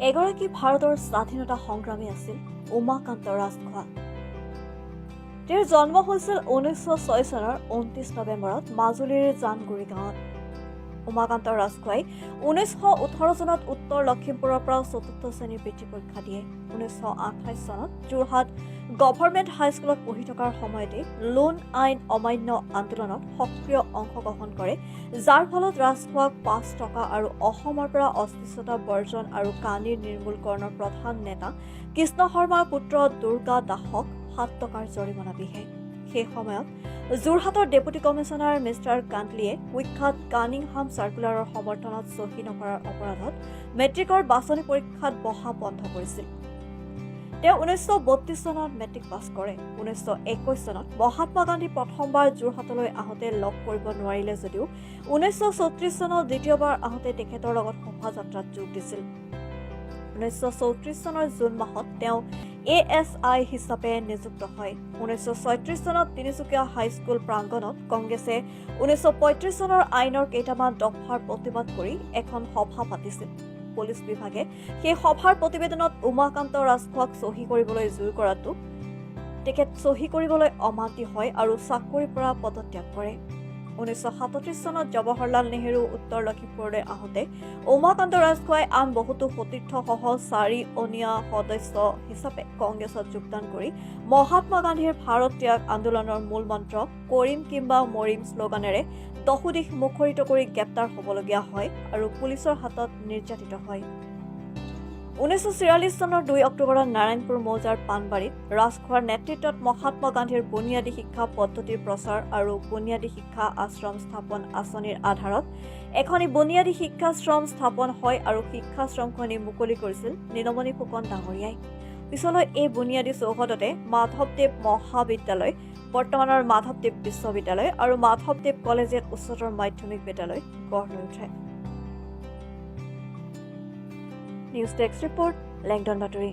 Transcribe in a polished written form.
এগৰাকী ভাৰতৰ স্বাধীনতা সংগ্ৰামী আছিল উমাকান্ত ৰাজখোৱা। তেওঁৰ জন্ম হৈছিল 1906 চনৰ 29 নৱেম্বৰত মাজুলীৰ জানগুৰি গাঁৱত। উমাকান্ত ৰাজখোৱাই 1918 চনত উত্তৰ লখিমপুৰৰ পৰা 4ৰ্থ শ্ৰেণীৰ বৃত্তি পৰীক্ষা দিয়ে। 1928 চনত যোৰহাট গভৰ্ণমেণ্ট হাইস্কুলত পঢ়ি থকাৰ সময়তে লোণ আইন অমান্য আন্দোলনত সক্ৰিয় অংশগ্ৰহণ কৰে, যাৰ ফলত ৰাজখোৱাক 5 টকা আৰু অসমৰ পৰা অস্পৃশ্যতা বৰ্জন আৰু কানিৰ নিৰ্মূলকৰণৰ প্ৰধান নেতা কৃষ্ণ শৰ্মাৰ পুত্ৰ দুৰ্গা দাসক 7 টকাৰ জৰিমনা বিহে। সেই সময়ত যোৰহাটৰ ডেপুটি কমিছনাৰ মিষ্টাৰ কাণ্টলিয়ে কুখ্যাত কানিংহাম চাৰ্কুলাৰৰ সমৰ্থনত চহী নকৰাৰ অপৰাধত মেট্ৰিকৰ বাছনি পৰীক্ষাত বহা বন্ধ কৰিছিল। তেওঁ 1932 চনত মেট্ৰিক পাছ কৰে। 1921 চনত মহাত্মা গান্ধী প্ৰথমবাৰ যোৰহাটলৈ আহোঁতে লগ কৰিব নোৱাৰিলে যদিও 1934 চনত দ্বিতীয়বাৰ আহোঁতে তেখেতৰ লগত শোভাযাত্ৰাত যোগ দিছিল। 1934 চনৰ জুন মাহত তেওঁ ASI হিচাপে নিযুক্ত হয়। 1936 চনত তিনিচুকীয়া হাইস্কুল প্ৰাংগণত কংগ্ৰেছে 1935 চনৰ আইনৰ কেইটামান দফাৰ প্ৰতিবাদ কৰি এখন সভা পাতিছিল। পুলিচ বিভাগে সেই সভাৰ প্ৰতিবেদনত উমাকান্ত ৰাজখোৱাক চহী কৰিবলৈ জোৰ কৰাটো তেখেত চহী কৰিবলৈ অমান্তি হয় আৰু চাকৰিৰ পৰা পদত্যাগ কৰে। 1937 চনত জৱাহৰলাল নেহৰু উত্তৰ লখিমপুৰলৈ আহোঁতে উমাকান্ত ৰাজখোৱাই আন বহুতো সতীৰ্থসহ 4 সদস্য হিচাপে কংগ্ৰেছত যোগদান কৰি মহাত্মা গান্ধীৰ ভাৰত ত্যাগ আন্দোলনৰ মূল মন্ত্ৰ কৰিম কিম্বা মৰিম শ্লোগানেৰে দহোদিশ মুখৰিত কৰি গ্ৰেপ্তাৰ হ'বলগীয়া হয় আৰু পুলিচৰ হাতত নিৰ্যাতিত হয়। 1944 চনৰ 2 অক্টোবৰত নাৰায়ণপুৰ মৌজাৰ পাণবাৰীত ৰাজখোৱাৰ নেতৃত্বত মহাত্মা গান্ধীৰ বুনিয়াদী শিক্ষা পদ্ধতিৰ প্ৰচাৰ আৰু বুনিয়াদী শিক্ষা আশ্ৰম স্থাপন আঁচনিৰ আধাৰত এখনি বুনিয়াদী শিক্ষাশ্ৰম স্থাপন হয় আৰু শিক্ষাশ্ৰমখনি মুকলি কৰিছিল নীলমণি ফুকন ডাঙৰীয়াই। পিছলৈ এই বুনিয়াদী চৌহদতে মাধৱদেৱ মহাবিদ্যালয়, বৰ্তমানৰ মাধৱদেৱ বিশ্ববিদ্যালয় আৰু মাধৱদেৱ কলেজিয়েট উচ্চতৰ মাধ্যমিক বিদ্যালয় গঢ় লৈ উঠে। নিউজ ডেস্ক ৰিপৰ্ট, লেংডন বাতৰি।